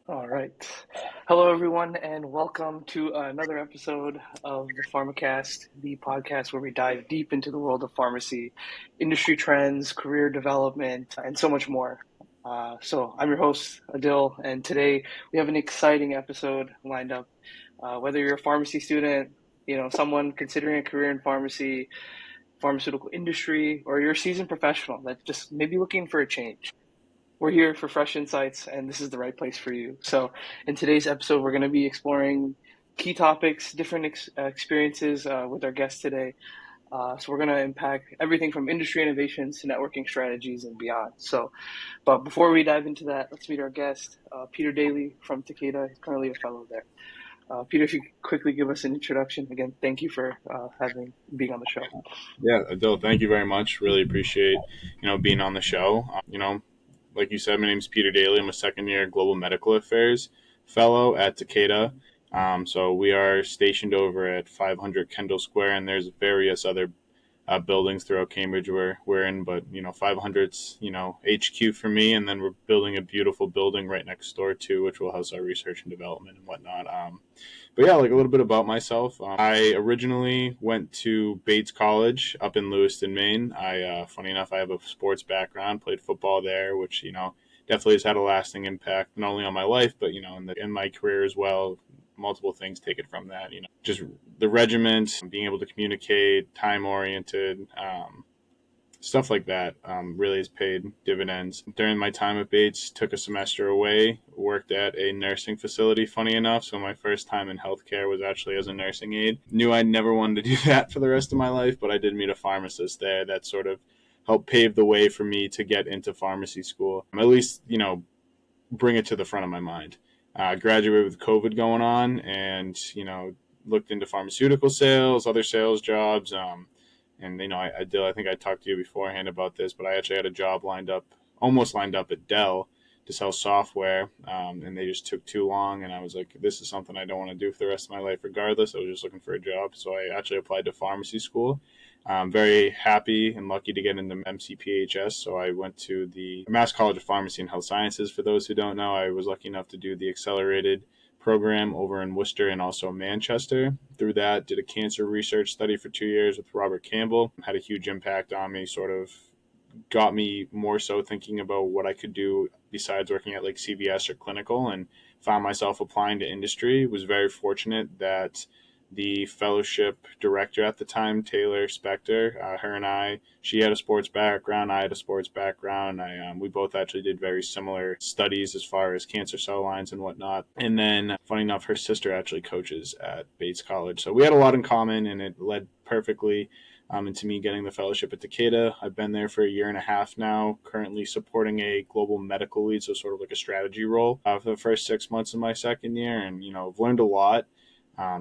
All right. Hello, everyone, and welcome to another episode of the PharmaCast, the podcast where we dive deep into the world of pharmacy, industry trends, career development, and so much more. So, I'm your host, Adil, and today we have an exciting episode lined up. Whether you're a pharmacy student, someone considering a career in pharmacy, pharmaceutical industry, or you're a seasoned professional that's just maybe looking for a change, we're here for fresh insights, and this is the right place for you. So, in today's episode, we're going to be exploring key topics, different experiences with our guests today. So, we're going to unpack everything from industry innovations to networking strategies and beyond. But before we dive into that, let's meet our guest, Peter Daley from Takeda. He's currently a fellow there. Peter, if you could quickly give us an introduction. Again, thank you for being on the show. Yeah, Adil, thank you very much. Really appreciate being on the show. Like you said, my name is Peter Daley. I'm a second year global medical affairs fellow at Takeda. So we are stationed over at 500 Kendall Square, and there's various other buildings throughout Cambridge where we're in. But 500's HQ for me, and then we're building a beautiful building right next door too, which will house our research and development and whatnot. But yeah, like a little bit about myself. I originally went to Bates College up in Lewiston, Maine. Funny enough, I have a sports background, played football there, which definitely has had a lasting impact not only on my life, but in my career as well. Multiple things take it from that. Just the regiment, being able to communicate, time oriented. Stuff like that really has paid dividends. During my time at Bates, took a semester away, worked at a nursing facility, funny enough. So my first time in healthcare was actually as a nursing aide. Knew I never wanted to do that for the rest of my life, but I did meet a pharmacist there that sort of helped pave the way for me to get into pharmacy school. At least, bring it to the front of my mind. Graduated with COVID going on and, looked into pharmaceutical sales, other sales jobs. And I think I talked to you beforehand about this, but I actually had a job almost lined up at Dell to sell software, and they just took too long. And I was like, this is something I don't want to do for the rest of my life, regardless. I was just looking for a job, so I actually applied to pharmacy school. I'm very happy and lucky to get into MCPHS. So I went to the Mass College of Pharmacy and Health Sciences. For those who don't know, I was lucky enough to do the accelerated program over in Worcester and also Manchester. Through that, did a cancer research study for 2 years with Robert Campbell. Had a huge impact on me, sort of got me more so thinking about what I could do besides working at like CVS or clinical, and found myself applying to industry. Was very fortunate that the fellowship director at the time, Taylor Spector, her and she had a sports background, I had a sports background. We both actually did very similar studies as far as cancer cell lines and whatnot. And then, funny enough, her sister actually coaches at Bates College. So we had a lot in common, and it led perfectly into me getting the fellowship at Takeda. I've been there for a year and a half now, currently supporting a global medical lead, so sort of like a strategy role for the first 6 months of my second year. And, I've learned a lot.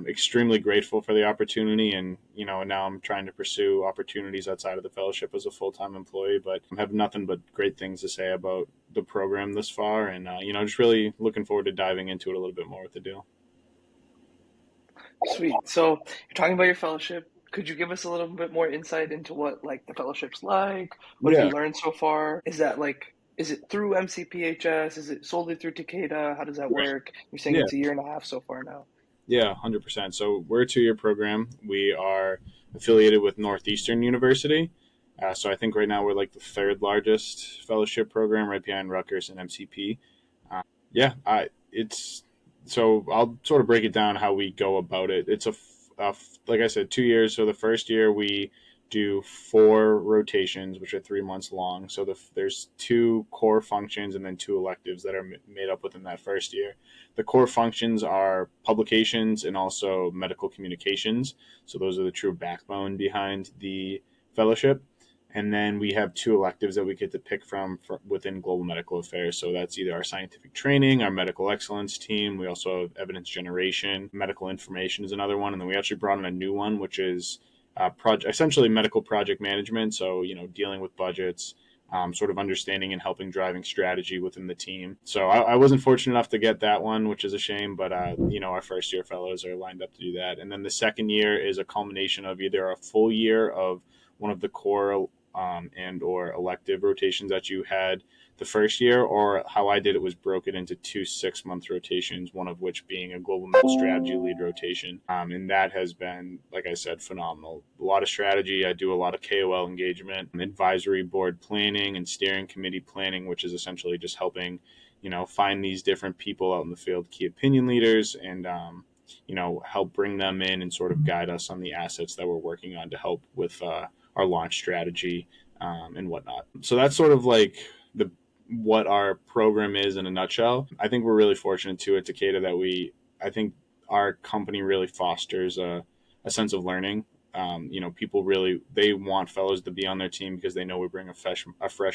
Extremely grateful for the opportunity, and now I'm trying to pursue opportunities outside of the fellowship as a full-time employee, but I have nothing but great things to say about the program this far, and just really looking forward to diving into it a little bit more with the deal. Sweet. So you're talking about your fellowship. Could you give us a little bit more insight into what like the fellowship's like? What have you Yeah, learned so far? Is it through MCPHS? Is it solely through Takeda? How does that work? You're saying yeah, it's a year and a half so far now. yeah, 100%. So we're a 2 year program. We are affiliated with Northeastern University. So I think right now we're like the third largest fellowship program, right behind Rutgers and MCP. Yeah, it's so I'll sort of break it down how we go about it. It's like I said, 2 years. So the first year we do 4 rotations, which are 3 months long. So there's two core functions and then two electives that are made up within that first year. The core functions are publications and also medical communications. So those are the true backbone behind the fellowship. And then we have two electives that we get to pick from within global medical affairs. So that's either our scientific training, our medical excellence team. We also have evidence generation, medical information is another one. And then we actually brought in a new one, which is essentially medical project management. So, dealing with budgets, sort of understanding and helping driving strategy within the team. So I wasn't fortunate enough to get that one, which is a shame, but our first year fellows are lined up to do that. And then the second year is a culmination of either a full year of one of the core and or elective rotations that you had the first year, or how I did it was broke it into 2 6-month rotations, one of which being a global med strategy lead rotation. And that has been, like I said, phenomenal. A lot of strategy. I do a lot of KOL engagement, advisory board planning, and steering committee planning, which is essentially just helping, find these different people out in the field, key opinion leaders, and help bring them in and sort of guide us on the assets that we're working on to help with our launch strategy and whatnot. So that's sort of like the what our program is in a nutshell. I think we're really fortunate too at Takeda that I think our company really fosters a sense of learning. People really they want fellows to be on their team because they know we bring a fresh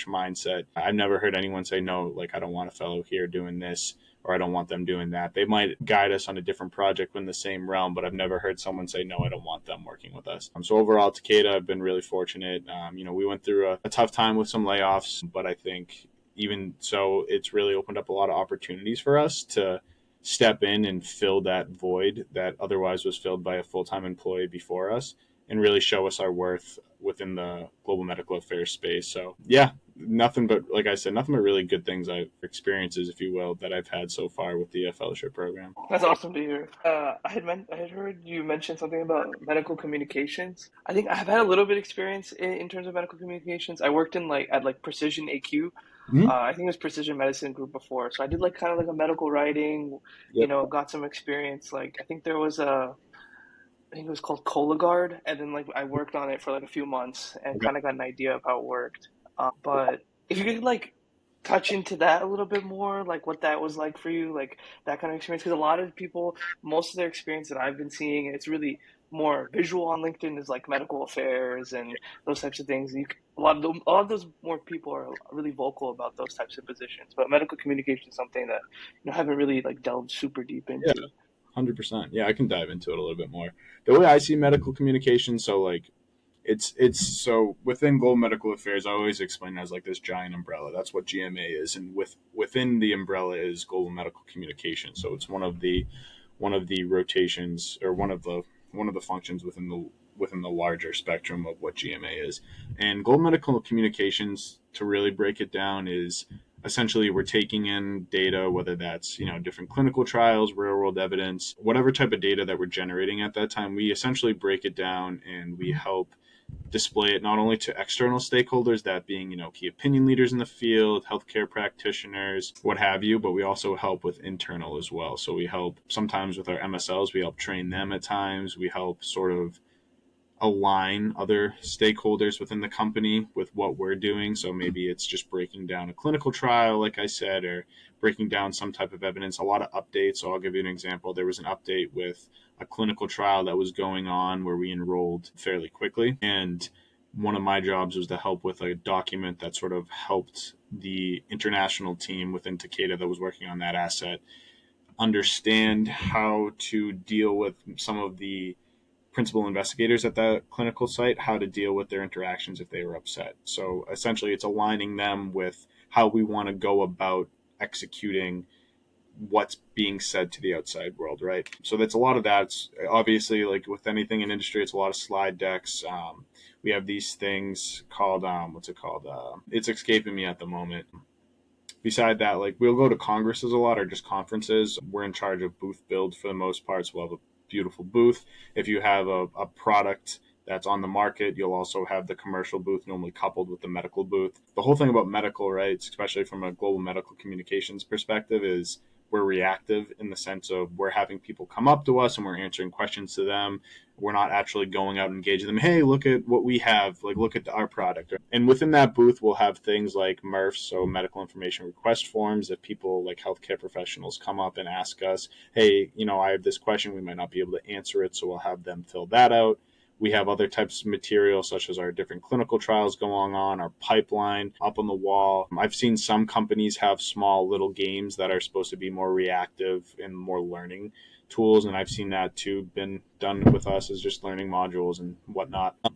mindset. I've never heard anyone say no, like I don't want a fellow here doing this or I don't want them doing that. They might guide us on a different project in the same realm, but I've never heard someone say, no, I don't want them working with us. So overall, Takeda, I've been really fortunate. We went through a tough time with some layoffs, but I think even so, it's really opened up a lot of opportunities for us to step in and fill that void that otherwise was filled by a full-time employee before us and really show us our worth within the global medical affairs space. So yeah, nothing but, like I said, nothing but really good things, experiences, if you will, that I've had so far with the fellowship program. That's awesome to hear. I had heard you mention something about medical communications. I think I've had a little bit experience in terms of medical communications. I worked in at like Precision AQ. Mm-hmm. I think it was Precision Medicine Group before. So I did like kind of like a medical writing, Yep. got some experience. Like I think there was I think it was called Cologuard, and then like I worked on it for like a few months and Okay. kind of got an idea of how it worked. But if you could like touch into that a little bit more, like what that was like for you, like that kind of experience, because a lot of people, most of their experience that I've been seeing, it's really more visual on LinkedIn is like medical affairs and those types of things. A lot of those more people are really vocal about those types of positions, but medical communication is something that haven't really like delved super deep Yeah. into. 100%. Yeah, I can dive into it a little bit more. The way I see medical communication, so like it's so within global medical affairs, I always explain it as like this giant umbrella. That's what GMA is, and within the umbrella is global medical communication. So it's one of the rotations or one of the functions within the larger spectrum of what GMA is. And global medical communications, to really break it down, is essentially we're taking in data, whether that's different clinical trials, real world evidence, whatever type of data that we're generating at that time. We essentially break it down and we help display it not only to external stakeholders, that being key opinion leaders in the field, healthcare practitioners, what have you, but we also help with internal as well. So we help sometimes with our MSLs, we help train them at times, we help sort of align other stakeholders within the company with what we're doing. So maybe it's just breaking down a clinical trial, like I said, or breaking down some type of evidence, a lot of updates. So I'll give you an example. There was an update with a clinical trial that was going on where we enrolled fairly quickly. And one of my jobs was to help with a document that sort of helped the international team within Takeda that was working on that asset understand how to deal with some of the principal investigators at the clinical site, how to deal with their interactions if they were upset. So essentially, it's aligning them with how we want to go about executing what's being said to the outside world, right? So that's a lot of that. It's obviously, like with anything in industry, it's a lot of slide decks. We have these things called what's it called? It's escaping me at the moment. Beside that, like we'll go to congresses a lot or just conferences. We're in charge of booth build for the most part, so we'll have a beautiful booth. If you have a product that's on the market, you'll also have the commercial booth normally coupled with the medical booth. The whole thing about medical, right, especially from a global medical communications perspective, is we're reactive in the sense of we're having people come up to us and we're answering questions to them. We're not actually going out and engaging them. Hey, look at what we have. Like, look at our product. And within that booth, we'll have things like MRFs, so medical information request forms, that people like healthcare professionals come up and ask us, hey, I have this question. We might not be able to answer it, so we'll have them fill that out. We have other types of material, such as our different clinical trials going on, our pipeline up on the wall. I've seen some companies have small little games that are supposed to be more reactive and more learning tools, and I've seen that too been done with us as just learning modules and whatnot. But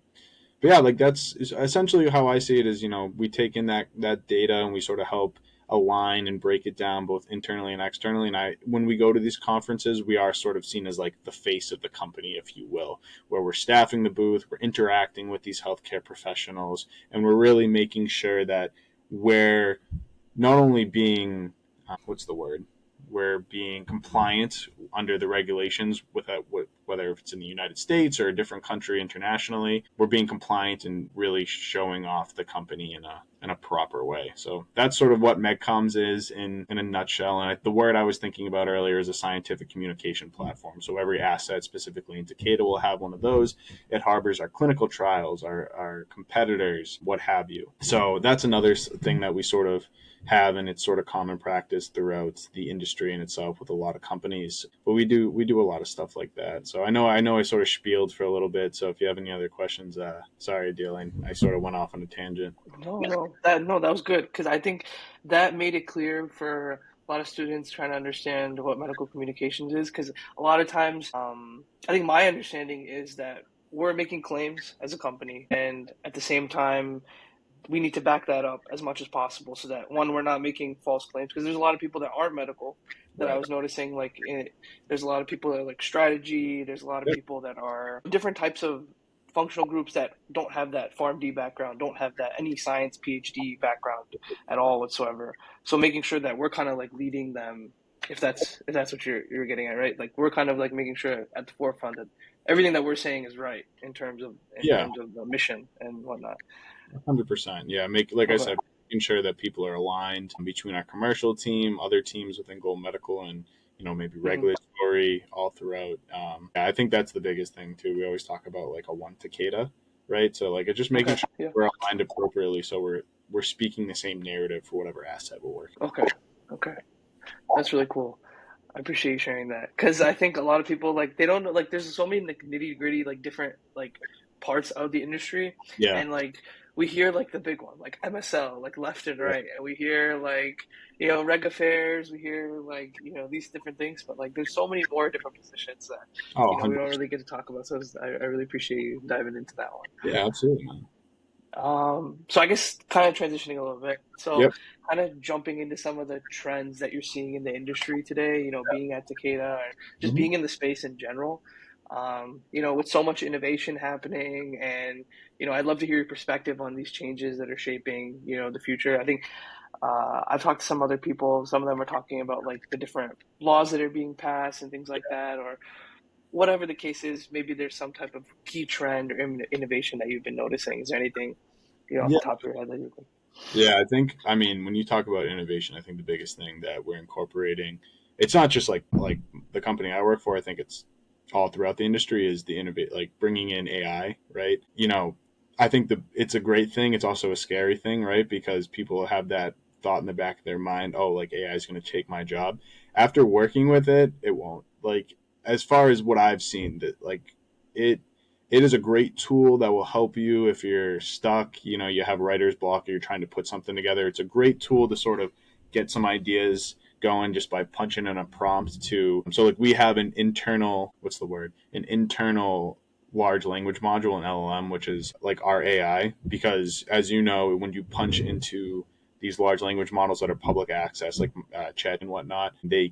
yeah, like that's essentially how I see it. Is we take in that data and we sort of help align and break it down both internally and externally. And when we go to these conferences, we are sort of seen as like the face of the company, if you will, where we're staffing the booth, we're interacting with these healthcare professionals, and we're really making sure that we're not only being what's the word? We're being compliant under the regulations whether if it's in the United States or a different country internationally. We're being compliant and really showing off the company in a proper way. So that's sort of what MedComs is in a nutshell. And the word I was thinking about earlier is a scientific communication platform. So every asset, specifically in Takeda, will have one of those. It harbors our clinical trials, our competitors, what have you. So that's another thing that we sort of have, and it's sort of common practice throughout the industry in itself with a lot of companies. But we do a lot of stuff like that. So I know I sort of spieled for a little bit. So if you have any other questions, sorry, Dylan, I sort of went off on a tangent. No, that was good because I think that made it clear for a lot of students trying to understand what medical communications is. Because a lot of times, I think my understanding is that we're making claims as a company, and at the same time, we need to back that up as much as possible so that one, we're not making false claims because there's a lot of people that aren't medical that I Right. was noticing there's a lot of people that are like strategy, there's a lot of Yep. people that are different types of functional groups that don't have that PharmD background, don't have that any science PhD background at all whatsoever. So making sure that we're kind of like leading them, if that's what you're getting at, right? Like we're kind of like making sure at the forefront that everything that we're saying is right in Yeah. terms of the mission and whatnot. 100%. Yeah. Make like I Okay. said, making sure that people are aligned between our commercial team, other teams within Gold Medical, and maybe Mhm. regulatory all throughout. Yeah, I think that's the biggest thing too. We always talk about like a one Takeda, right? So like it's just making Okay. sure Yeah. we're aligned appropriately, so we're speaking the same narrative for whatever asset we're working. Okay. Okay. That's really cool. I appreciate you sharing that because I think a lot of people like they don't know like there's so many like nitty gritty like different like parts of the industry Yeah. and like we hear like the big one like MSL like left and right and we hear like reg affairs we hear like these different things but like there's so many more different positions that Oh, we 100. don't really get to talk about so I really appreciate you diving into that one. Yeah, absolutely, man. So I guess kind of transitioning a little bit. So Yep. kind of jumping into some of the trends that you're seeing in the industry today, being at Takeda or just Hmm. being in the space in general. With so much innovation happening and, I'd love to hear your perspective on these changes that are shaping, the future. I think I've talked to some other people, some of them are talking about like the different laws that are being passed and things like that, or whatever the case is, maybe there's some type of key trend or innovation that you've been noticing. Is there anything off Yeah. the top of your head that you think? Yeah, I mean, when you talk about innovation, I think the biggest thing that we're incorporating, it's not just like the company I work for. I think it's all throughout the industry is the innovate, like bringing in AI, right? I think it's a great thing. It's also a scary thing, right? Because people have that thought in the back of their mind, oh, like AI is going to take my job. After working with it, it won't. Like as far as what I've seen, that like it it is a great tool that will help you if you're stuck, you have writer's block or you're trying to put something together. It's a great tool to sort of get some ideas going just by punching in a prompt to. So like we have an internal, what's the word? An internal large language module in LLM, which is like our AI, because as you know, when you punch into these large language models that are public access, like chat and whatnot, they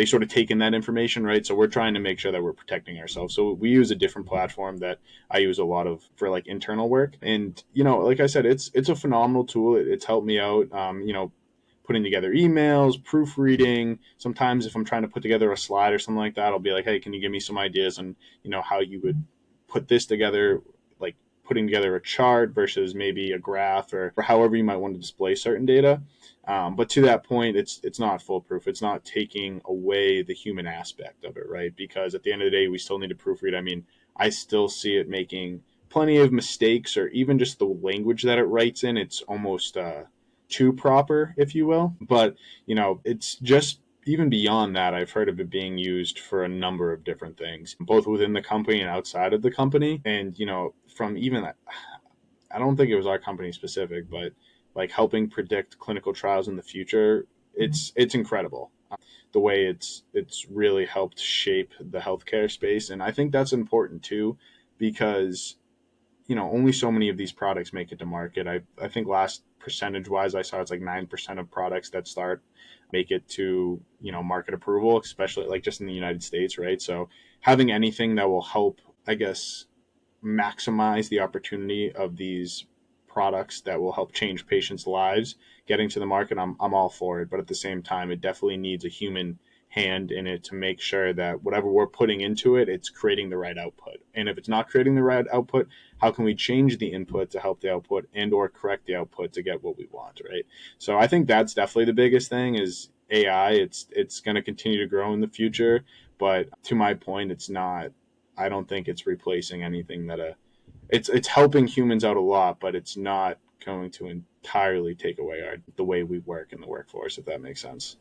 sort of take in that information, right? So we're trying to make sure that we're protecting ourselves. So we use a different platform that I use a lot of for like internal work, and like I said, it's a phenomenal tool. It's helped me out. Putting together emails, proofreading. Sometimes if I'm trying to put together a slide or something like that, I'll be like, hey, can you give me some ideas on how you would put this together, like putting together a chart versus maybe a graph or however you might want to display certain data. But to that point, it's not foolproof. It's not taking away the human aspect of it, right? Because at the end of the day, we still need to proofread. I mean, I still see it making plenty of mistakes, or even just the language that it writes in. It's almost too proper, if you will. But it's just even beyond that, I've heard of it being used for a number of different things, both within the company and outside of the company. And, from even, I don't think it was our company specific, but like helping predict clinical trials in the future, it's incredible the way it's really helped shape the healthcare space. And I think that's important too, because only so many of these products make it to market. I think last percentage wise I saw it's like 9% of products that start make it to market approval, especially like just in the United States, right? So having anything that will help, I guess, maximize the opportunity of these products that will help change patients' lives getting to the market, I'm all for it. But at the same time, it definitely needs a human hand in it to make sure that whatever we're putting into it, it's creating the right output. And if it's not creating the right output, how can we change the input to help the output and or correct the output to get what we want, right? So I think that's definitely the biggest thing is AI. It's going to continue to grow in the future, but to my point, it's not. I don't think it's replacing anything that it's helping humans out a lot, but it's not going to entirely take away the way we work in the workforce, if that makes sense.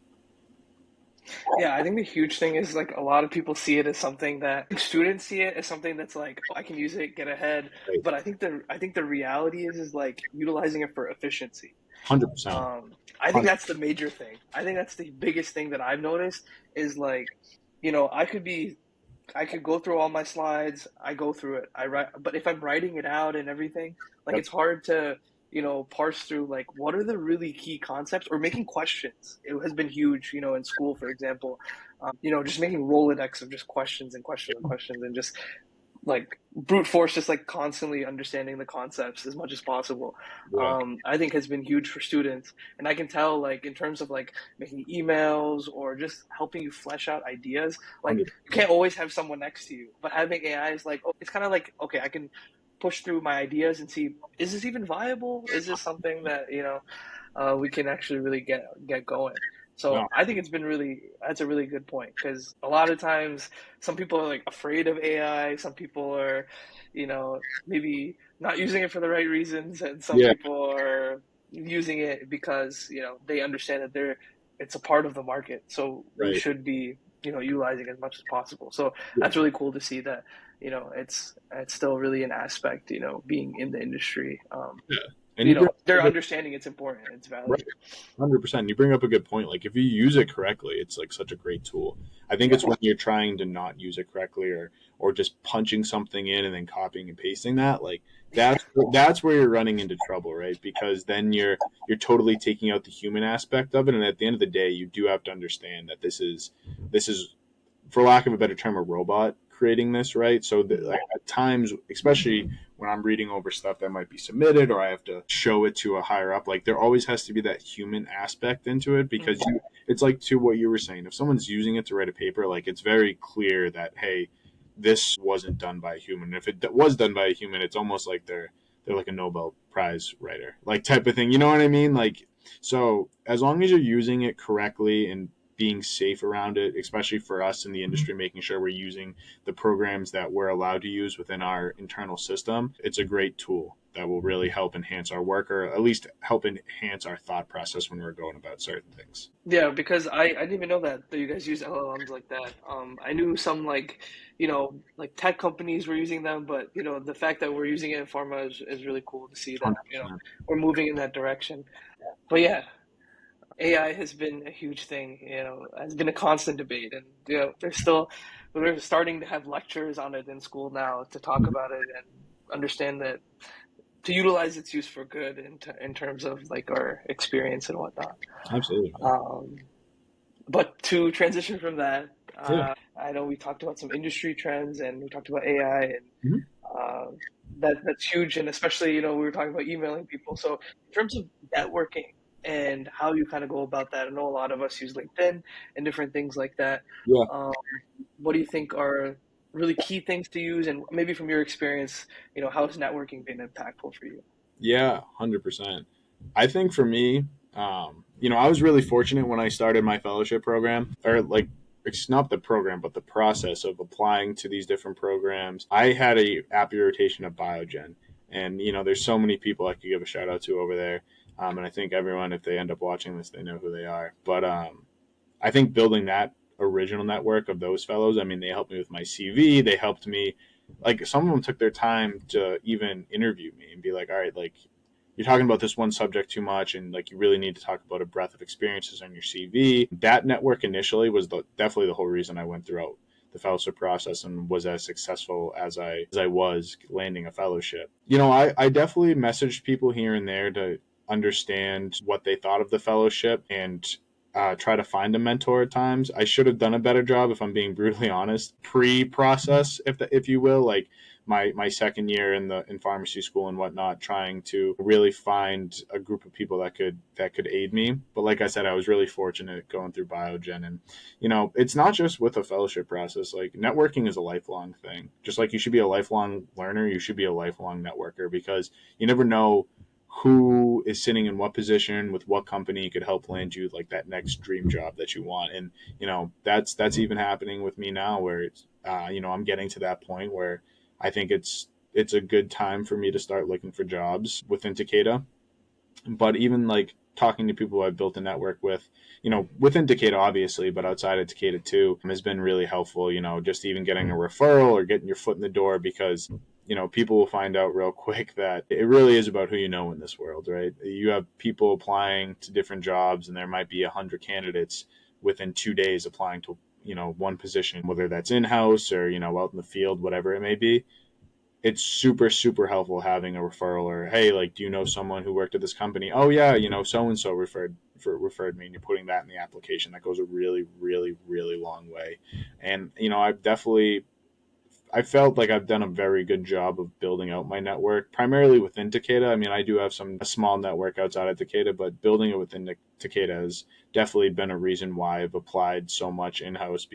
Yeah, I think the huge thing is like a lot of people see it as something that students see it as something that's like, oh, I can use it, get ahead. Right. But I think the reality is like utilizing it for efficiency. 100%. I think that's the major thing. I think that's the biggest thing that I've noticed is like, I could go through all my slides. I go through it. I write, but if I'm writing it out and everything, like Yep. it's hard to, parse through like what are the really key concepts or making questions. It has been huge, in school, for example, just making Rolodex of just questions and questions and questions and just like brute force, just like constantly understanding the concepts as much as possible. Yeah. I think has been huge for students, and I can tell like in terms of like making emails or just helping you flesh out ideas. Like you 100%. can't always have someone next to you, but having AI is like, oh, it's kind of like okay, I can push through my ideas and see is this even viable? Is this something that we can actually really get going. So No. I think that's a really good point because a lot of times some people are like afraid of AI, some people are, maybe not using it for the right reasons, and some Yeah. people are using it because, they understand that it's a part of the market. So we Right. should be, utilizing as much as possible. So Yeah. that's really cool to see that, it's still really an aspect, being in the industry. Yeah. And you bring up a They're good understanding it's important, it's right. value. 100%. You bring up a good point. Like if you use it correctly, it's like such a great tool. I think Yeah. it's when you're trying to not use it correctly or just punching something in and then copying and pasting that, like that's where you're running into trouble, right? Because then you're totally taking out the human aspect of it, and at the end of the day, you do have to understand that this is for lack of a better term, a robot creating this, right? So that, Mhm. like, at times, especially when I'm reading over stuff that might be submitted or I have to show it to a higher up, like there always has to be that human aspect into it because Mhm. it's like to what you were saying. If someone's using it to write a paper, like it's very clear that hey, this wasn't done by a human. If it was done by a human, it's almost like they're like a Nobel Prize writer, like type of thing. You know what I mean? Like so, as long as you're using it correctly and being safe around it, especially for us in the industry, making sure we're using the programs that we're allowed to use within our internal system. It's a great tool that will really help enhance our work or at least help enhance our thought process when we're going about certain things. Yeah, because I didn't even know that you guys use LLMs like that. I knew some like, like tech companies were using them, but the fact that we're using it in pharma is really cool to see that, 100%. we're moving in that direction. But yeah, AI has been a huge thing, has been a constant debate, and we're starting to have lectures on it in school now to talk about it and understand that to utilize its use for good in terms of like our experience and whatnot. Absolutely, man. Um, but to transition from that, Yeah. I know we talked about some industry trends and we talked about AI and Mhm. uh, that's huge. And especially, we were talking about emailing people. So in terms of networking and how you kind of go about that, I know a lot of us use LinkedIn and different things like that. Yeah. Um, what do you think are really key things to use? And maybe from your experience, how has networking been impactful for you? Yeah. 100%. I think for me, I was really fortunate when I started my fellowship program, or like it's not the program, but the process of applying to these different programs. I had a happy rotation of Biogen, and there's so many people I could give a shout out to over there. And I think everyone, if they end up watching this, they know who they are. But I think building that original network of those fellows, I mean, they helped me with my CV. They helped me, like, some of them took their time to even interview me and be like, all right, like, you're talking about this one subject too much, and like, you really need to talk about a breadth of experiences on your CV. That network initially was definitely the whole reason I went throughout the fellowship process and was as successful as I was landing a fellowship. I definitely messaged people here and there to understand what they thought of the fellowship and try to find a mentor at times. I should have done a better job, if I'm being brutally honest, pre-process, if you will, like my second year in pharmacy school and whatnot, trying to really find a group of people that could aid me. But like I said, I was really fortunate going through Biogen, and it's not just with a fellowship process. Like, networking is a lifelong thing. Just like you should be a lifelong learner, you should be a lifelong networker, because you never know who is sitting in what position with what company could help land you like that next dream job that you want. And that's even happening with me now, where it's I'm getting to that point where I think it's a good time for me to start looking for jobs within Takeda. But even like talking to people I've built a network with, within Takeda obviously, but outside of Takeda too, has been really helpful. Just even getting a referral or getting your foot in the door, because people will find out real quick that it really is about who you know in this world, right? You have people applying to different jobs, and there might be 100 candidates within 2 days applying to one position, whether that's in house or out in the field, whatever it may be. It's super super helpful having a referral, or hey, like, do you know someone who worked at this company? Oh yeah, so and so referred me, and you're putting that in the application. That goes a really really really long way. And I felt like I've done a very good job of building out my network, primarily within Takeda. I mean, I do have a small network outside of Takeda, but building it within Takeda has definitely been a reason why I've applied so much in-house,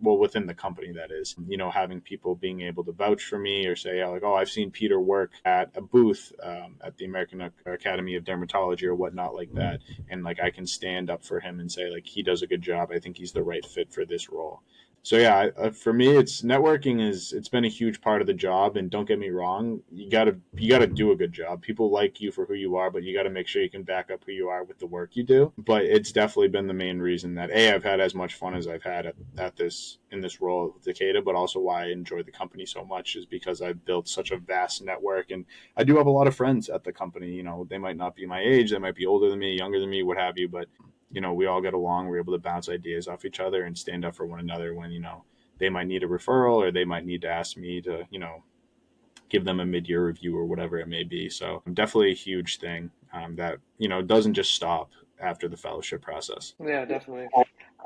well, within the company, that is. Having people being able to vouch for me or say, like, oh, I've seen Peter work at a booth at the American Academy of Dermatology or whatnot like that, and like I can stand up for him and say, like, he does a good job. I think he's the right fit for this role. So yeah, for me, it's networking it's been a huge part of the job. And don't get me wrong, you gotta do a good job. People like you for who you are, but you got to make sure you can back up who you are with the work you do. But it's definitely been the main reason that I've had as much fun as I've had at this in this role at Takeda, but also why I enjoy the company so much is because I've built such a vast network, and I do have a lot of friends at the company. They might not be my age, they might be older than me, younger than me, what have you, but we all get along. We're able to bounce ideas off each other and stand up for one another when, they might need a referral, or they might need to ask me to, give them a mid-year review or whatever it may be. So definitely a huge thing that, doesn't just stop after the fellowship process. Yeah, definitely.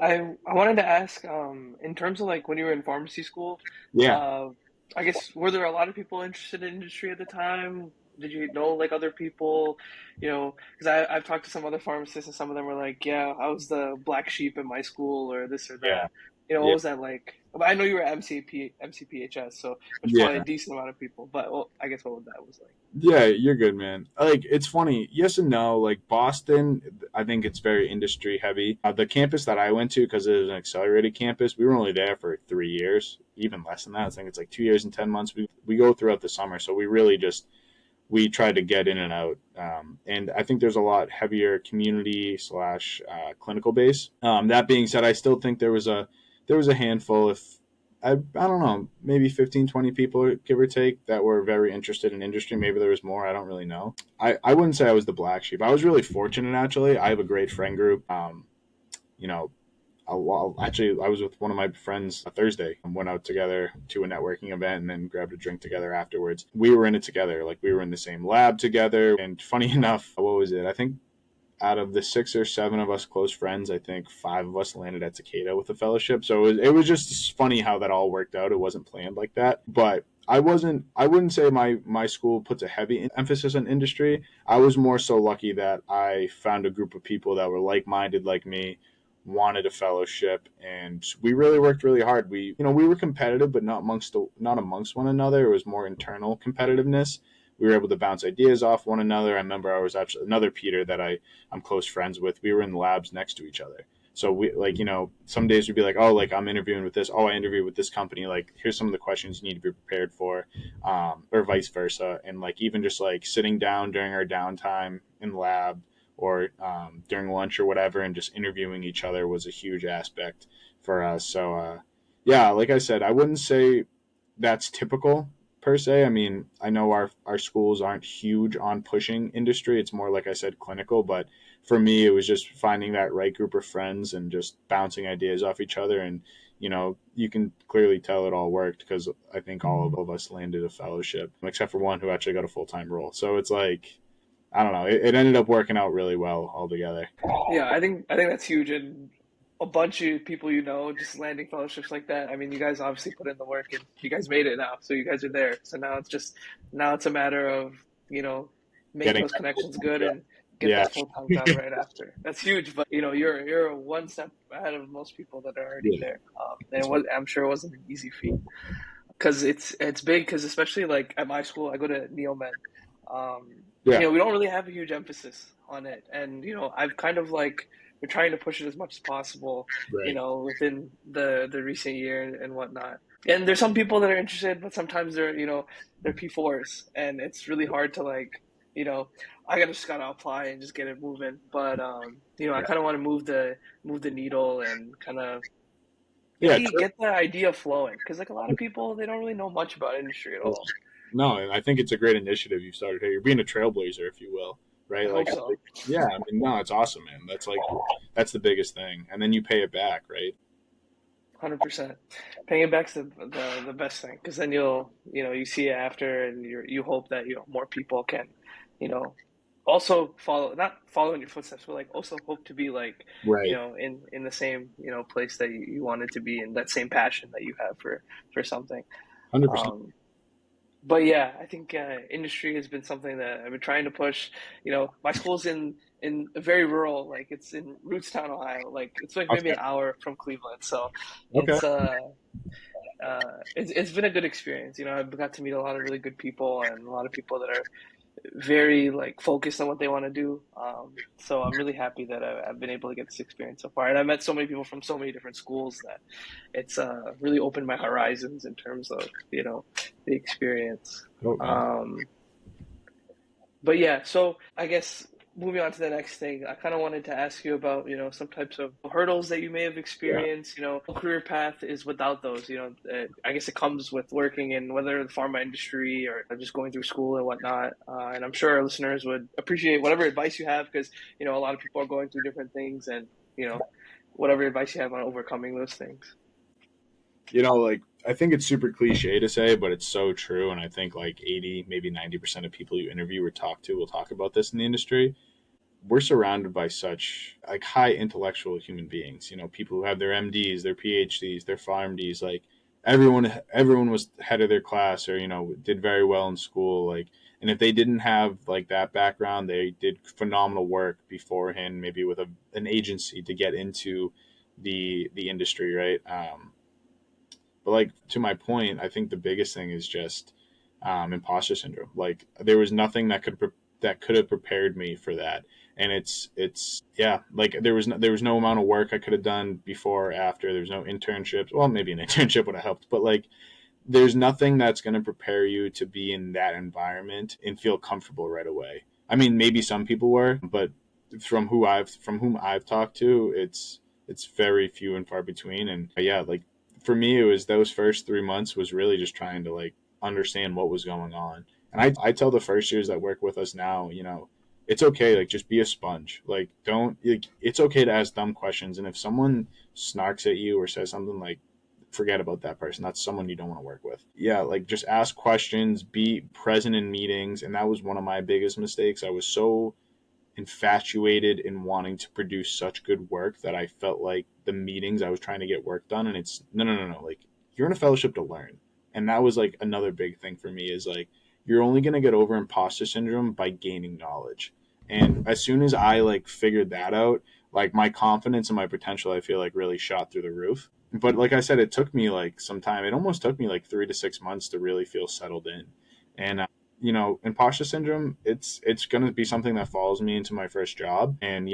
I wanted to ask, in terms of like when you were in pharmacy school, Yeah. uh, I guess were there a lot of people interested in industry at the time? Did you know like other people? Because I've talked to some other pharmacists, and some of them were like, "Yeah, I was the black sheep in my school," or this or Yeah. that. What Yeah. was that like? But I know you were MCPHS, so there's probably a Yeah. decent amount of people. But well, I guess what that was like. Yeah, you're good, man. Like, it's funny, yes and no. Like, Boston, I think it's very industry heavy. The campus that I went to, because it was an accelerated campus, we were only there for 3 years, even less than that. I think it's like 2 years and 10 months. We go throughout the summer, so we really just we tried to get in and out. And I think there's a lot heavier community slash clinical base. That being said, I still think there was a handful, if I don't know, maybe 15, 20 people, give or take, that were very interested in industry. Maybe there was more. I don't really know. I wouldn't say I was the black sheep. I was really fortunate, actually. I have a great friend group. You know, actually, I was with one of my friends Thursday and went out together to a networking event and then grabbed a drink together afterwards. We were in it together. Like, we were in the same lab together. And funny enough, what was it? I think out of the 6 or 7 of us close friends, I think 5 of us landed at Takeda with a fellowship. So it was just funny how that all worked out. It wasn't planned like that. But I wouldn't say my school puts a heavy emphasis on industry. I was more so lucky that I found a group of people that were like-minded like me, wanted a fellowship, and we really worked really hard. We were competitive, but not amongst one another. It was more internal competitiveness. We were able to bounce ideas off one another. I remember I was actually another Peter that I'm close friends with. We were in the labs next to each other. So we, like, some days we'd be like, oh, like, I'm interviewing with this. Oh, I interviewed with this company. Like, here's some of the questions you need to be prepared for, or vice versa. And like, even just like sitting down during our downtime in the lab, or during lunch or whatever, and just interviewing each other was a huge aspect for us. So yeah, like I said, I wouldn't say that's typical per se. I mean, I know our schools aren't huge on pushing industry. It's more, like I said, clinical. But for me, it was just finding that right group of friends and just bouncing ideas off each other. And you can clearly tell it all worked, because I think all of us landed a fellowship, except for one who actually got a full time role. So it's like, I don't know. It ended up working out really well altogether. Yeah, I think that's huge, and a bunch of people just landing fellowships like that. I mean, you guys obviously put in the work, and you guys made it now, so you guys are there. So now it's a matter of you know make Getting those connections good and get yeah, that full time job right after. That's huge, but you're one step ahead of most people that are already yeah, there. I'm sure it wasn't an easy feat because it's big because especially like at my school, I go to Neomed. yeah, We don't really have a huge emphasis on it, and I've kind of like been trying to push it as much as possible, right. within the recent year and whatnot. And there's some people that are interested, but sometimes they're P4s, and it's really hard to like, you know, just gotta apply and just get it moving. But I Right. kind of want to move the needle and kind of Yeah, get the idea flowing because like a lot of people they don't really know much about industry at all. no, and I think it's a great initiative you started here. You're being a trailblazer, if you will, I right? hope so. Yeah, I mean, no, it's awesome, man. That's the biggest thing, and then you pay it back, right? 100%. Paying it back's the best thing because then you see it after and you hope that more people can, you know, also follow not follow in your footsteps, but like also hope to be like, Right, in the same place that you wanted to be and that same passion that you have for something. 100%. Um, but yeah, I think industry has been something that I've been trying to push. My school's in a very rural, like it's in Rootstown, Ohio. Like it's like maybe Okay, an hour from Cleveland, so okay. it's been a good experience. I've got to meet a lot of really good people and a lot of people that are very like focused on what they want to do. So I'm really happy that I've been able to get this experience so far, and I met so many people from so many different schools that it's really opened my horizons in terms of the experience. Dope, man. Um, but yeah, so I guess moving on to the next thing, I kind of wanted to ask you about, some types of hurdles that you may have Yeah, experienced. Career path is without those. I guess it comes with working in whether the pharma industry or just going through school and whatnot. And I'm sure our listeners would appreciate whatever advice you have because, a lot of people are going through different things and, whatever advice you have on overcoming those things. like I think it's super cliche to say, but it's so true, and I think like 80, maybe 90% of people you interview or talk to will talk about this in the industry. We're surrounded by such like high intellectual human beings. People who have their MDs, their PhDs, their PharmDs. Like everyone was head of their class, or did very well in school. Like, and if they didn't have like that background, they did phenomenal work beforehand, maybe with an agency to get into the industry, right? But like to my point, I think the biggest thing is just imposter syndrome. Like there was nothing that could have prepared me for that, and it's yeah. Like there was no amount of work I could have done before or after. There's no internships. Well, maybe an internship would have helped, but like there's nothing that's going to prepare you to be in that environment and feel comfortable right away. I mean, maybe some people were, but from whom I've talked to, it's very few and far between. And yeah, like for me, it was those first 3 months was really just trying to like understand what was going on. And I tell the first years that work with us now, it's okay. Like just be a sponge. Like don't. Like, it's okay to ask dumb questions. And if someone snarks at you or says something like forget about that person. That's someone you don't want to work with. Yeah, like just ask questions, be present in meetings. And that was one of my biggest mistakes. I was so infatuated in wanting to produce such good work that I felt like the meetings I was trying to get work done. And it's no, no, no, no. Like you're in a fellowship to learn. And that was like another big thing for me is like you're only going to get over imposter syndrome by gaining knowledge. And as soon as I like figured that out, like my confidence and my potential, I feel like really shot through the roof. But like I said, it took me like some time. It almost took me like 3 to 6 months to really feel settled in. And imposter syndrome, it's going to be something that follows me into my first job and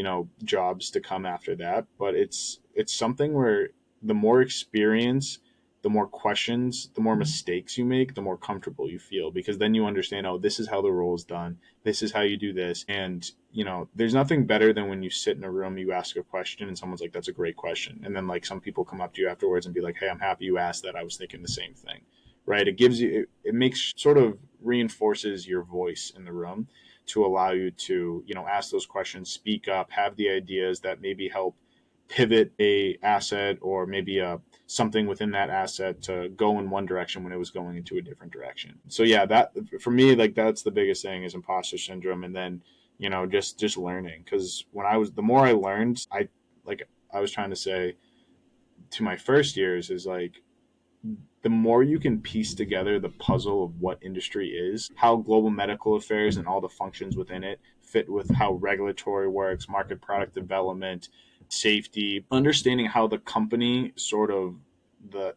jobs to come after that. But it's something where the more experience, the more questions, the more mistakes you make, the more comfortable you feel because then you understand, oh, this is how the role is done, this is how you do this. And there's nothing better than when you sit in a room, you ask a question and someone's like, that's a great question, and then like some people come up to you afterwards and be like, hey, I'm happy you asked that, I was thinking the same thing. Right? It makes sort of reinforces your voice in the room to allow you to ask those questions, speak up, have the ideas that maybe help pivot a asset or maybe something within that asset to go in one direction when it was going into a different direction. So yeah, that for me, like that's the biggest thing is imposter syndrome. And then just learning. Because the more I learned, I was trying to say to my first years is like, the more you can piece together the puzzle of what industry is, how global medical affairs and all the functions within it fit with how regulatory works, market product development, safety, understanding how the company sort of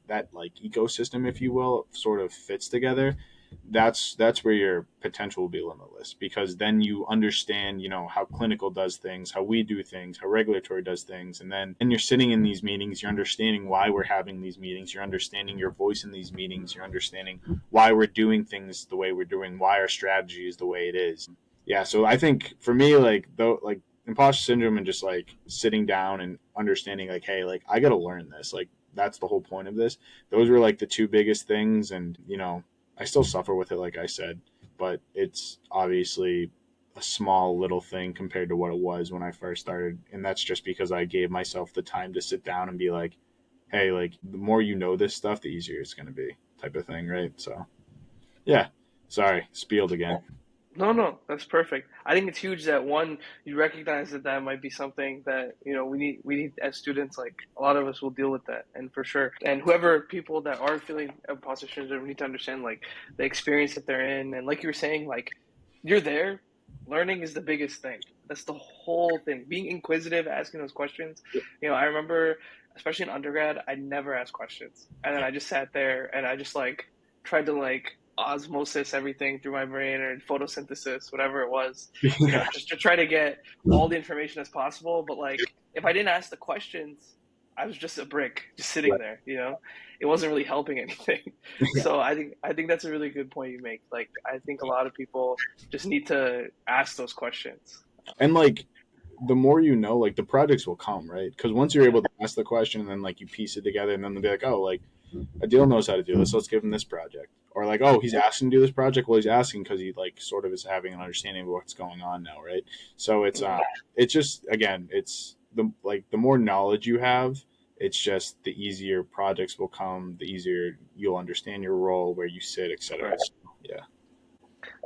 that like ecosystem, if you will, sort of fits together. That's where your potential will be limitless, because then you understand, how clinical does things, how we do things, how regulatory does things, and you're sitting in these meetings, you're understanding why we're having these meetings, you're understanding your voice in these meetings, you're understanding why we're doing things the way we're doing, why our strategy is the way it is. Yeah, so I think for me, like though, like imposter syndrome and just like sitting down and understanding like, hey, like I got to learn this, like that's the whole point of this. Those were like the two biggest things, and I still suffer with it, like I said, but it's obviously a small little thing compared to what it was when I first started. And that's just because I gave myself the time to sit down and be like, hey, like the more you know this stuff, the easier it's going to be, type of thing, right? So, yeah. Sorry, spieled again. No, no, that's perfect. I think it's huge that one, you recognize that that might be something that, we need as students, like a lot of us will deal with that, and for sure. And whoever people that are feeling imposter syndrome need to understand like the experience that they're in, and like you were saying, like you're there, learning is the biggest thing. That's the whole thing. Being inquisitive, asking those questions. I remember, especially in undergrad, I never asked questions, and then I just sat there and I just like tried to like osmosis everything through my brain or photosynthesis, whatever it was, Yeah. just to try to get all the information as possible. But like, if I didn't ask the questions, I was just a brick, just sitting Right. there. It wasn't really helping anything. So I think that's a really good point you make. Like, I think a lot of people just need to ask those questions. And like the more you know, like the projects will come, right? Because once you're Yeah. able to ask the question and then like you piece it together, and then they'll be like, oh, like Adil knows how to do this. Let's give him this project. Or like, oh, he's asking to do this project. Well, he's asking because he like sort of is having an understanding of what's going on now, right? So Mhm. it's just again, it's the more knowledge you have, it's just the easier projects will come, the easier you'll understand your role, where you sit, etc. Right. So, yeah.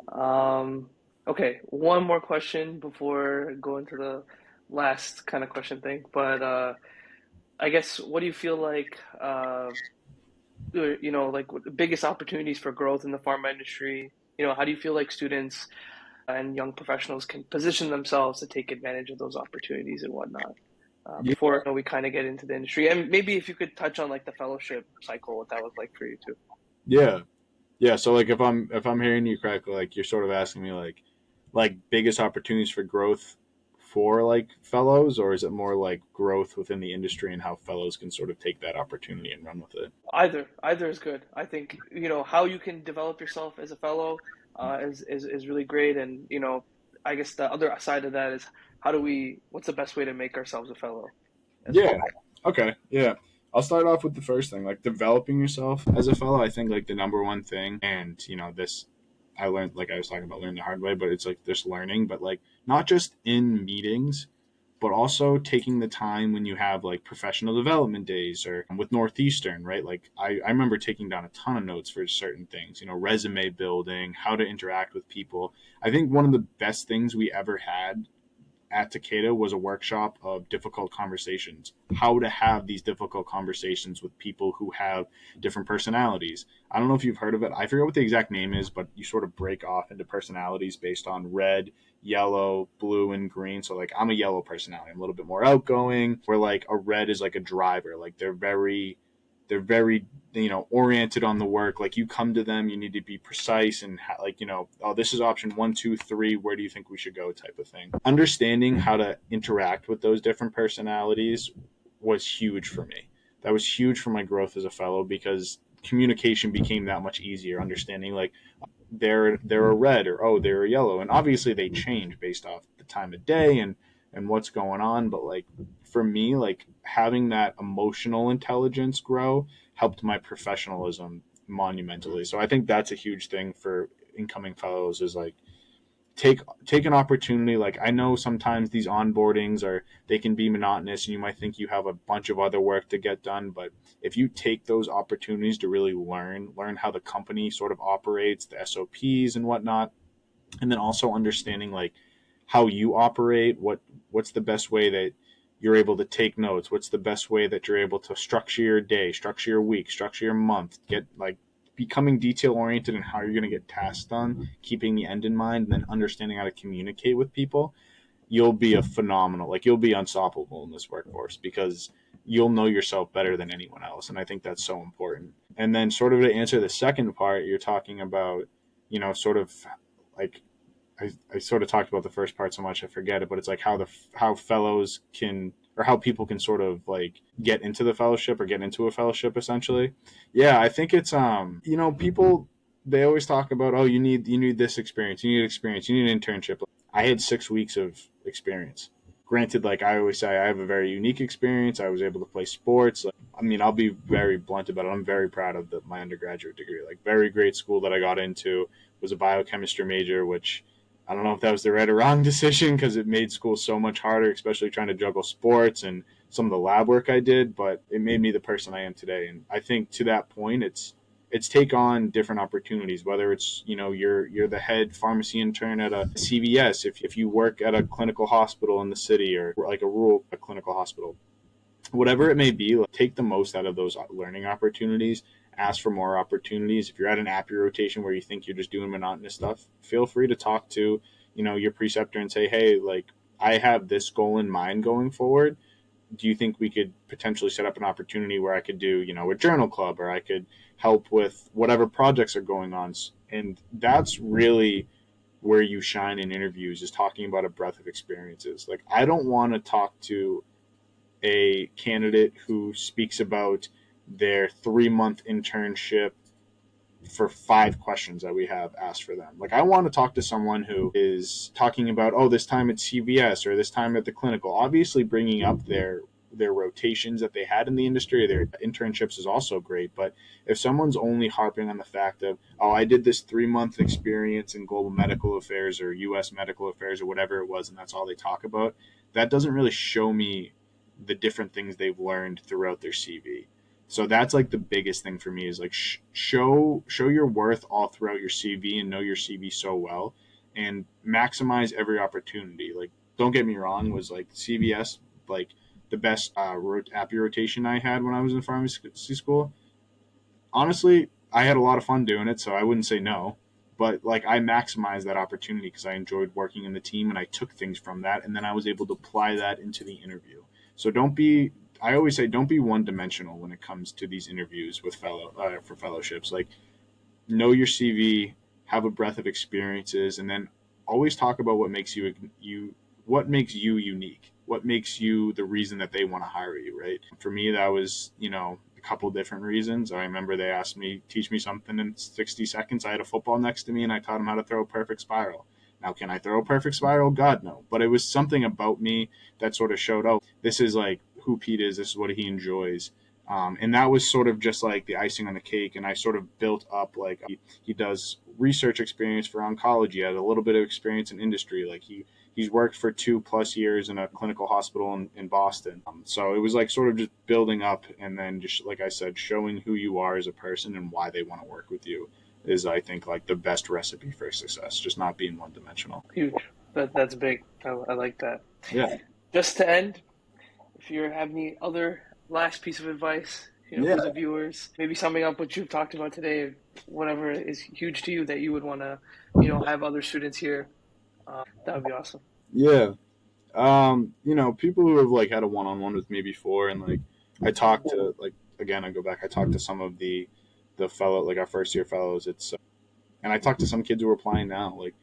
Um, okay, one more question before going to the last kind of question thing. But I guess, what do you feel like, like what the biggest opportunities for growth in the pharma industry? How do you feel like students and young professionals can position themselves to take advantage of those opportunities and whatnot? Yeah. Before we kind of get into the industry, and maybe if you could touch on like the fellowship cycle, what that was like for you too. Yeah. Yeah, so like if I'm hearing you correctly, like you're sort of asking me like biggest opportunities for growth for like fellows, or is it more like growth within the industry and how fellows can sort of take that opportunity and run with it? Either is good. I think how you can develop yourself as a fellow is really great, and I guess the other side of that is what's the best way to make ourselves a fellow as Yeah. well. Okay. Yeah. I'll start off with the first thing, like developing yourself as a fellow. I think like the number one thing, and this I learned, like I was talking about, learning the hard way, but it's like this learning, but like not just in meetings, but also taking the time when you have like professional development days or with Northeastern, right? Like I remember taking down a ton of notes for certain things, resume building, how to interact with people. I think one of the best things we ever had at Takeda was a workshop of difficult conversations, how to have these difficult conversations with people who have different personalities. I don't know if you've heard of it. I forget what the exact name is, but you sort of break off into personalities based on red, yellow, blue, and green. So, like, I'm a yellow personality. I'm a little bit more outgoing, where, like, a red is like a driver. Like, they're very oriented on the work. Like you come to them, you need to be precise and like oh, this is option 1 2 3, where do you think we should go, type of thing. Understanding how to interact with those different personalities was huge for me. That was huge for my growth as a fellow, because communication became that much easier. Understanding like they're a red, or oh, they're a yellow, and obviously they change based off the time of day and what's going on. But like for me, like having that emotional intelligence grow helped my professionalism monumentally. So I think that's a huge thing for incoming fellows, is like take an opportunity. Like I know sometimes these onboardings are, they can be monotonous and you might think you have a bunch of other work to get done, but if you take those opportunities to really learn how the company sort of operates, the SOPs and whatnot, and then also understanding like how you operate, what's the best way that you're able to take notes, what's the best way that you're able to structure your day, structure your week, structure your month, get like becoming detail oriented in how you're going to get tasks done, keeping the end in mind, and then understanding how to communicate with people. You'll be a phenomenal, like you'll be unstoppable in this workforce because you'll know yourself better than anyone else. And I think that's so important. And then sort of to answer the second part, you're talking about, sort of like I sort of talked about the first part so much I forget it, but it's like how fellows can, or how people can sort of like get into the fellowship or get into a fellowship essentially. Yeah, I think it's people, they always talk about, oh, you need this experience, you need experience, you need an internship. I had 6 weeks of experience. Granted, like I always say, I have a very unique experience. I was able to play sports. Like, I mean, I'll be very blunt about it. I'm very proud of my undergraduate degree. Like, very great school that I got into was a biochemistry major, which I don't know if that was the right or wrong decision because it made school so much harder, especially trying to juggle sports and some of the lab work I did. But it made me the person I am today. And I think to that point, it's take on different opportunities, whether it's you're the head pharmacy intern at a CVS, if you work at a clinical hospital in the city or like a clinical hospital, whatever it may be. Like, take the most out of those learning opportunities, ask for more opportunities. If you're at an appy rotation where you think you're just doing monotonous stuff, feel free to talk to your preceptor and say, hey, like I have this goal in mind going forward. Do you think we could potentially set up an opportunity where I could do, a journal club, or I could help with whatever projects are going on? And that's really where you shine in interviews, is talking about a breadth of experiences. Like, I don't want to talk to a candidate who speaks about their 3 month internship for 5 questions that we have asked for them. Like, I want to talk to someone who is talking about, oh, this time at CVS or this time at the clinical, obviously bringing up their rotations that they had in the industry, their internships is also great. But if someone's only harping on the fact of, oh, I did this 3 month experience in global medical affairs or US medical affairs or whatever it was, and that's all they talk about, that doesn't really show me the different things they've learned throughout their CV. So that's like the biggest thing for me, is like show your worth all throughout your CV and know your CV so well, and maximize every opportunity. Like, don't get me wrong, was like CVS like the best appy rotation I had when I was in pharmacy school. Honestly, I had a lot of fun doing it, so I wouldn't say no. But like, I maximized that opportunity because I enjoyed working in the team and I took things from that, and then I was able to apply that into the interview. So don't be. I always say, don't be one dimensional when it comes to these interviews with for fellowships. Like, know your CV, have a breadth of experiences, and then always talk about what makes you unique, what makes you the reason that they want to hire you. Right? For me, that was a couple different reasons. I remember they asked me, teach me something in 60 seconds. I had a football next to me and I taught them how to throw a perfect spiral. Now, can I throw a perfect spiral? God, no. But it was something about me that sort of showed, oh, this is like who Pete is. This is what he enjoys. And that was sort of just like the icing on the cake. And I sort of built up, like, he does research experience for oncology, he had a little bit of experience in industry. Like, he's worked for 2+ years in a clinical hospital in Boston. So it was like sort of just building up, and then just like I said, showing who you are as a person and why they want to work with you is, I think, like the best recipe for success. Just not being one dimensional. Huge. That's big. I like that. Yeah. Just to end, if you have any other last piece of advice, Yeah. for the viewers, maybe summing up what you've talked about today, whatever is huge to you that you would want to, have other students here, that would be awesome. Yeah. People who have like had a one-on-one with me before, and like I talked to, like, again, I go back, I talked to some of the fellow, like our first year fellows. And I talked to some kids who are applying now. Like,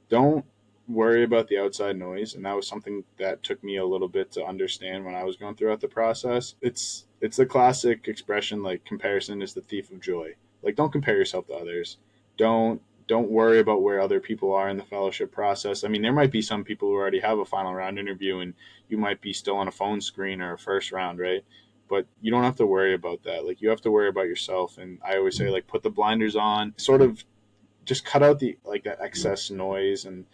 don't worry about the outside noise. And that was something that took me a little bit to understand when I was going throughout the process. It's the classic expression, like, comparison is the thief of joy. Like, don't compare yourself to others. Don't worry about where other people are in the fellowship process. I mean, there might be some people who already have a final round interview and you might be still on a phone screen or a first round, right? But you don't have to worry about that. Like, you have to worry about yourself. And I always say, like, put the blinders on, sort of just cut out the, like, that excess noise. And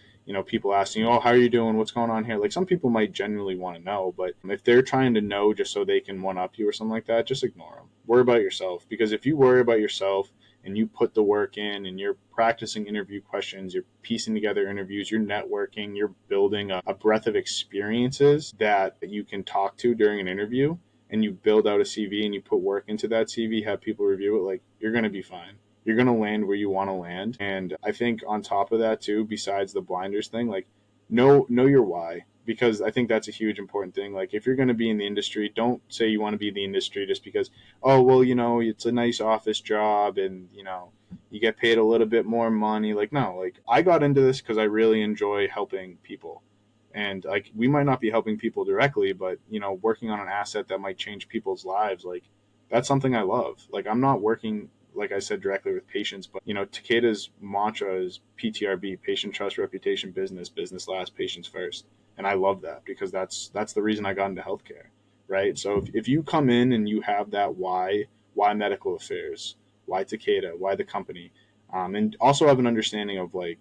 people asking, oh, how are you doing, what's going on here? Like, some people might genuinely want to know, but if they're trying to know just so they can one up you or something like that, just ignore them. Worry about yourself, because if you worry about yourself and you put the work in and you're practicing interview questions, you're piecing together interviews, you're networking, you're building a breadth of experiences that you can talk to during an interview, and you build out a CV and you put work into that CV, have people review it, like, you're going to be fine. You're going to land where you want to land. And I think on top of that too, besides the blinders thing, like, know your why, because I think that's a huge important thing. Like, if you're going to be in the industry, don't say you want to be in the industry just because, oh well, it's a nice office job and you get paid a little bit more money. Like, no, like, I got into this because I really enjoy helping people. And like, we might not be helping people directly, but working on an asset that might change people's lives, like, that's something I love. Like, I'm not working, like I said, directly with patients, but Takeda's mantra is PTRB: patient trust, reputation, business, business last, patients first. And I love that because that's the reason I got into healthcare, right? So if you come in and you have that why medical affairs, why Takeda, why the company, and also have an understanding of like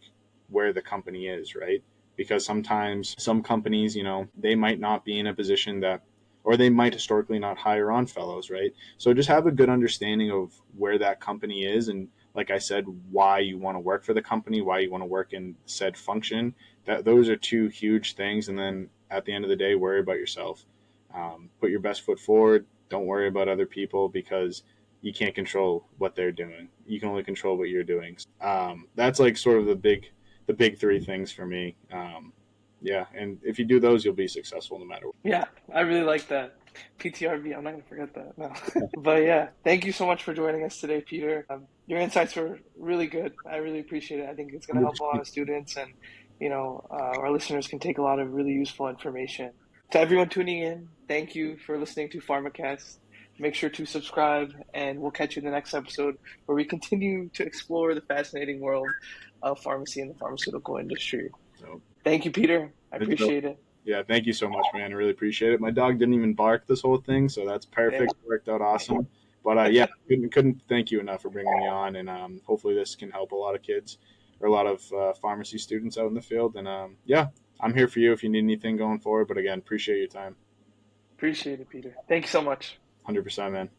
where the company is, right? Because sometimes some companies, they might not be in a position that, or they might historically not hire on fellows, right? So just have a good understanding of where that company is, and like I said, why you want to work for the company, why you want to work in said function. That those are two huge things. And then at the end of the day, worry about yourself. Put your best foot forward. Don't worry about other people because you can't control what they're doing. You can only control what you're doing. That's like sort of the big three things for me. Yeah, and if you do those, you'll be successful no matter what. Yeah, I really like that. PTRB, I'm not gonna forget that. No. But yeah, thank you so much for joining us today, Peter. Your insights were really good. I really appreciate it. I think it's gonna help a lot of students, and our listeners can take a lot of really useful information. To everyone tuning in, thank you for listening to PharmaCast. Make sure to subscribe, and we'll catch you in the next episode where we continue to explore the fascinating world of pharmacy and the pharmaceutical industry. So, Thank you, Peter. I appreciate it. yeah, thank you so much, man. I really appreciate it. My dog didn't even bark this whole thing, so that's Yeah. perfect. It worked out awesome. But yeah, couldn't thank you enough for bringing me on, and hopefully this can help a lot of kids or a lot of pharmacy students out in the field. And yeah, I'm here for you if you need anything going forward. But again, appreciate your time. Appreciate it, Peter. Thank you so much. 100%, man.